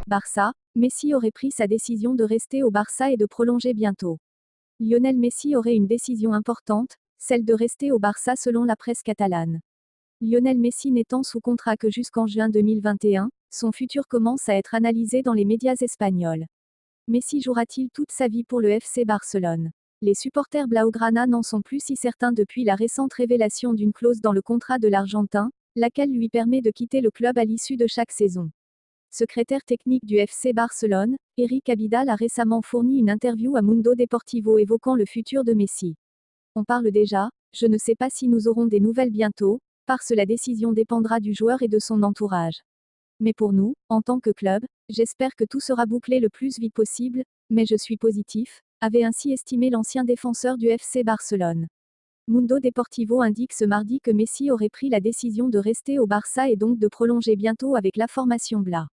Barça, Messi aurait pris sa décision de rester au Barça et de prolonger bientôt. Lionel Messi aurait une décision importante, celle de rester au Barça selon la presse catalane. Lionel Messi n'étant sous contrat que jusqu'en juin 2021, son futur commence à être analysé dans les médias espagnols. Messi jouera-t-il toute sa vie pour le FC Barcelone? Les supporters blaugrana n'en sont plus si certains depuis la récente révélation d'une clause dans le contrat de l'Argentin, laquelle lui permet de quitter le club à l'issue de chaque saison. Secrétaire technique du FC Barcelone, Eric Abidal a récemment fourni une interview à Mundo Deportivo évoquant le futur de Messi. On parle déjà, je ne sais pas si nous aurons des nouvelles bientôt, parce que la décision dépendra du joueur et de son entourage. Mais pour nous, en tant que club, j'espère que tout sera bouclé le plus vite possible, mais je suis positif, avait ainsi estimé l'ancien défenseur du FC Barcelone. Mundo Deportivo indique ce mardi que Messi aurait pris la décision de rester au Barça et donc de prolonger bientôt avec la formation Bla.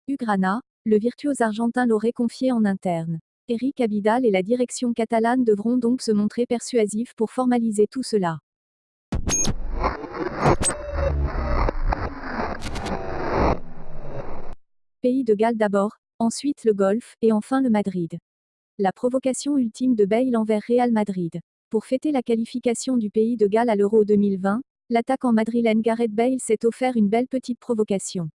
Ugrana, le virtuose argentin l'aurait confié en interne. Eric Abidal et la direction catalane devront donc se montrer persuasifs pour formaliser tout cela. Pays de Galles d'abord, ensuite le Golfe, et enfin le Madrid. La provocation ultime de Bale envers Real Madrid. Pour fêter la qualification du pays de Galles à l'Euro 2020, l'attaquant madrilène Gareth Bale s'est offert une belle petite provocation.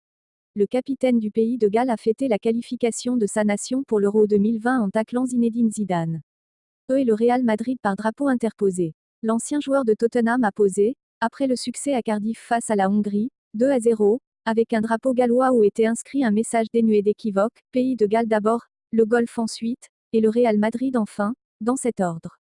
Le capitaine du pays de Galles a fêté la qualification de sa nation pour l'Euro 2020 en taclant Zinedine Zidane. Eux et le Real Madrid par drapeau interposé. L'ancien joueur de Tottenham a posé, après le succès à Cardiff face à la Hongrie, 2-0, avec un drapeau gallois où était inscrit un message dénué d'équivoque, pays de Galles d'abord, le Golfe ensuite, et le Real Madrid enfin, dans cet ordre.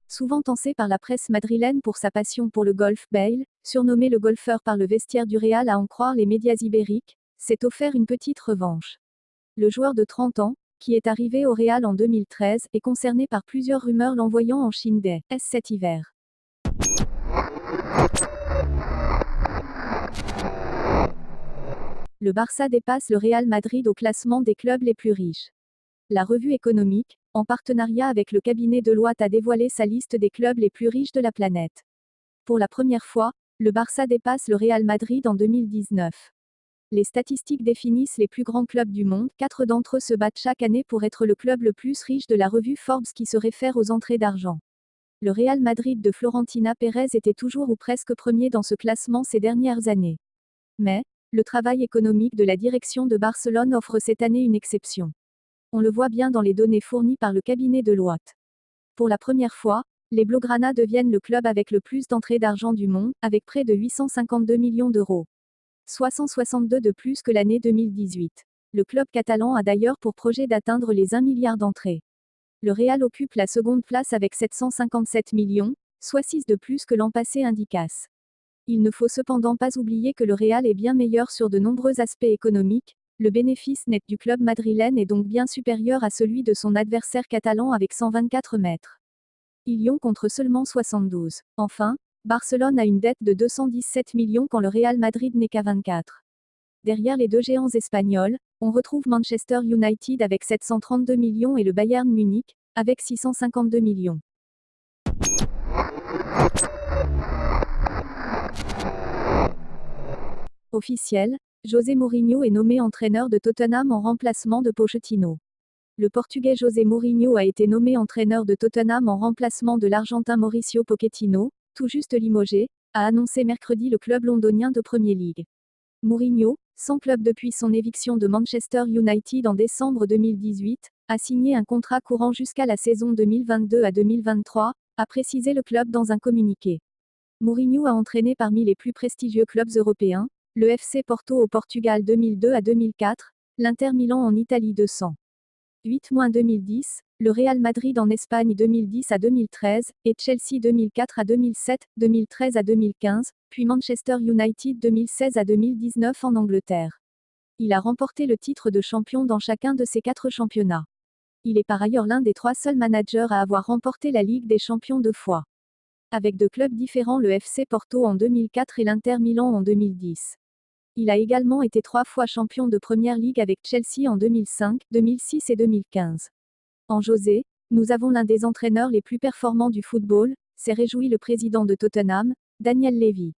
Souvent tancé par la presse madrilène pour sa passion pour le golf, Bale, surnommé le golfeur par le vestiaire du Real à en croire les médias ibériques, s'est offert une petite revanche. Le joueur de 30 ans, qui est arrivé au Real en 2013, est concerné par plusieurs rumeurs l'envoyant en Chine dès cet hiver. Le Barça dépasse le Real Madrid au classement des clubs les plus riches. La revue économique, en partenariat avec le cabinet Deloitte, a dévoilé sa liste des clubs les plus riches de la planète. Pour la première fois, le Barça dépasse le Real Madrid en 2019. Les statistiques définissent les plus grands clubs du monde, 4 d'entre eux se battent chaque année pour être le club le plus riche de la revue Forbes qui se réfère aux entrées d'argent. Le Real Madrid de Florentino Pérez était toujours ou presque premier dans ce classement ces dernières années. Mais, le travail économique de la direction de Barcelone offre cette année une exception. On le voit bien dans les données fournies par le cabinet Deloitte. Pour la première fois, les Blaugrana deviennent le club avec le plus d'entrées d'argent du monde, avec près de 852 millions d'euros. Soit 162 de plus que l'année 2018. Le club catalan a d'ailleurs pour projet d'atteindre les 1 milliard d'entrées. Le Real occupe la seconde place avec 757 millions, soit 6 de plus que l'an passé indicasse. Il ne faut cependant pas oublier que le Real est bien meilleur sur de nombreux aspects économiques. Le bénéfice net du club madrilène est donc bien supérieur à celui de son adversaire catalan avec 124 mètres. Lyon contre seulement 72. Enfin, Barcelone a une dette de 217 millions quand le Real Madrid n'est qu'à 24. Derrière les deux géants espagnols, on retrouve Manchester United avec 732 millions et le Bayern Munich, avec 652 millions. Officiel, José Mourinho est nommé entraîneur de Tottenham en remplacement de Pochettino. Le Portugais José Mourinho a été nommé entraîneur de Tottenham en remplacement de l'Argentin Mauricio Pochettino, tout juste limogé, a annoncé mercredi le club londonien de Premier League. Mourinho, sans club depuis son éviction de Manchester United en décembre 2018, a signé un contrat courant jusqu'à la saison 2022 à 2023, a précisé le club dans un communiqué. Mourinho a entraîné parmi les plus prestigieux clubs européens, le FC Porto au Portugal 2002 à 2004, l'Inter Milan en Italie 208-2010, le Real Madrid en Espagne 2010 à 2013, et Chelsea 2004 à 2007, 2013 à 2015, puis Manchester United 2016 à 2019 en Angleterre. Il a remporté le titre de champion dans chacun de ces 4 championnats. Il est par ailleurs l'un des 3 seuls managers à avoir remporté la Ligue des Champions 2 fois. Avec 2 clubs différents, le FC Porto en 2004 et l'Inter Milan en 2010. Il a également été 3 fois champion de Première Ligue avec Chelsea en 2005, 2006 et 2015. En José, nous avons l'un des entraîneurs les plus performants du football, s'est réjoui le président de Tottenham, Daniel Levy.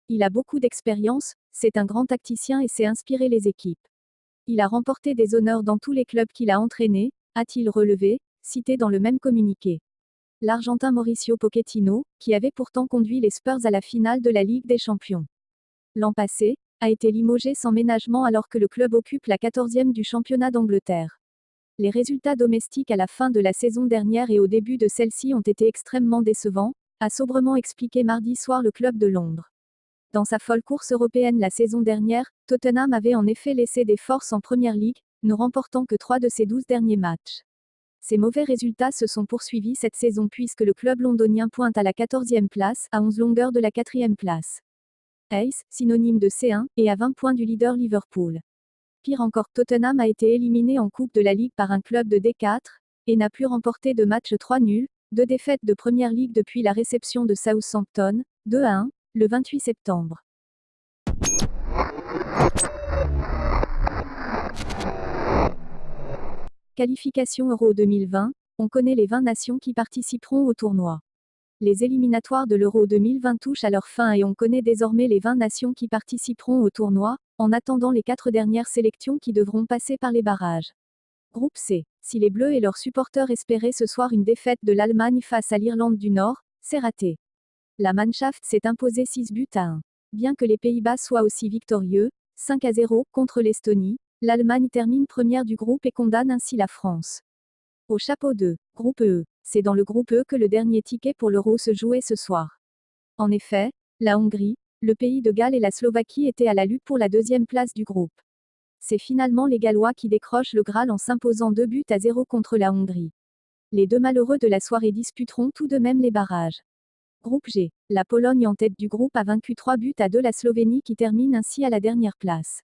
Il a beaucoup d'expérience, c'est un grand tacticien et sait inspirer les équipes. Il a remporté des honneurs dans tous les clubs qu'il a entraînés, a-t-il relevé, cité dans le même communiqué. L'Argentin Mauricio Pochettino, qui avait pourtant conduit les Spurs à la finale de la Ligue des Champions l'an passé, a été limogé sans ménagement alors que le club occupe la 14e du championnat d'Angleterre. Les résultats domestiques à la fin de la saison dernière et au début de celle-ci ont été extrêmement décevants, a sobrement expliqué mardi soir le club de Londres. Dans sa folle course européenne la saison dernière, Tottenham avait en effet laissé des forces en Première Ligue, ne remportant que 3 de ses 12 derniers matchs. Ces mauvais résultats se sont poursuivis cette saison puisque le club londonien pointe à la 14e place, à 11 longueurs de la 4e place. Ace, synonyme de C1, et à 20 points du leader Liverpool. Pire encore, Tottenham a été éliminé en Coupe de la Ligue par un club de D4, et n'a plus remporté de match 3 nuls, 2 défaites de Première Ligue depuis la réception de Southampton, 2-1, le 28 septembre. Qualification Euro 2020, on connaît les 20 nations qui participeront au tournoi. Les éliminatoires de l'Euro 2020 touchent à leur fin et on connaît désormais les 20 nations qui participeront au tournoi, en attendant les 4 dernières sélections qui devront passer par les barrages. Groupe C. Si les Bleus et leurs supporters espéraient ce soir une défaite de l'Allemagne face à l'Irlande du Nord, c'est raté. La Mannschaft s'est imposée 6-1. Bien que les Pays-Bas soient aussi victorieux, 5-0 contre l'Estonie, l'Allemagne termine première du groupe et condamne ainsi la France. Au chapeau 2, groupe E. C'est dans le groupe E que le dernier ticket pour l'Euro se jouait ce soir. En effet, la Hongrie, le Pays de Galles et la Slovaquie étaient à la lutte pour la deuxième place du groupe. C'est finalement les Gallois qui décrochent le Graal en s'imposant 2-0 contre la Hongrie. Les deux malheureux de la soirée disputeront tout de même les barrages. Groupe G. La Pologne en tête du groupe a vaincu 3-2 la Slovénie qui termine ainsi à la dernière place.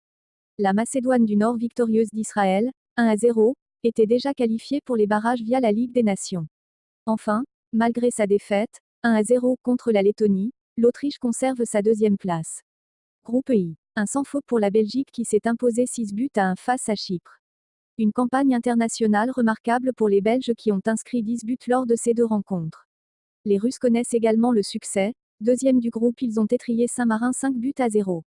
La Macédoine du Nord victorieuse d'Israël, 1-0, était déjà qualifiée pour les barrages via la Ligue des Nations. Enfin, malgré sa défaite, 1-0 contre la Lettonie, l'Autriche conserve sa deuxième place. Groupe I. Un sans faute pour la Belgique qui s'est imposée 6-1 face à Chypre. Une campagne internationale remarquable pour les Belges qui ont inscrit 10 buts lors de ces deux rencontres. Les Russes connaissent également le succès, deuxième du groupe ils ont étrillé Saint-Marin 5-0.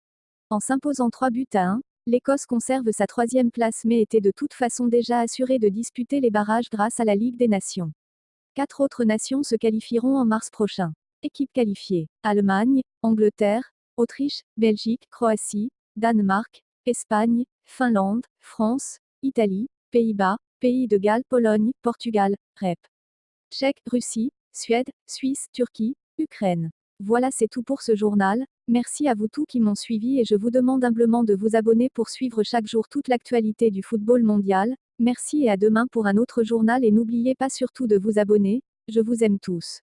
En s'imposant 3-1, l'Écosse conserve sa troisième place mais était de toute façon déjà assurée de disputer les barrages grâce à la Ligue des Nations. 4 autres nations se qualifieront en mars prochain. Équipes qualifiées: Allemagne, Angleterre, Autriche, Belgique, Croatie, Danemark, Espagne, Finlande, France, Italie, Pays-Bas, Pays de Galles, Pologne, Portugal, REP. Tchèque, Russie, Suède, Suisse, Turquie, Ukraine. Voilà, c'est tout pour ce journal. Merci à vous tous qui m'ont suivi et je vous demande humblement de vous abonner pour suivre chaque jour toute l'actualité du football mondial. Merci et à demain pour un autre journal et n'oubliez pas surtout de vous abonner, je vous aime tous.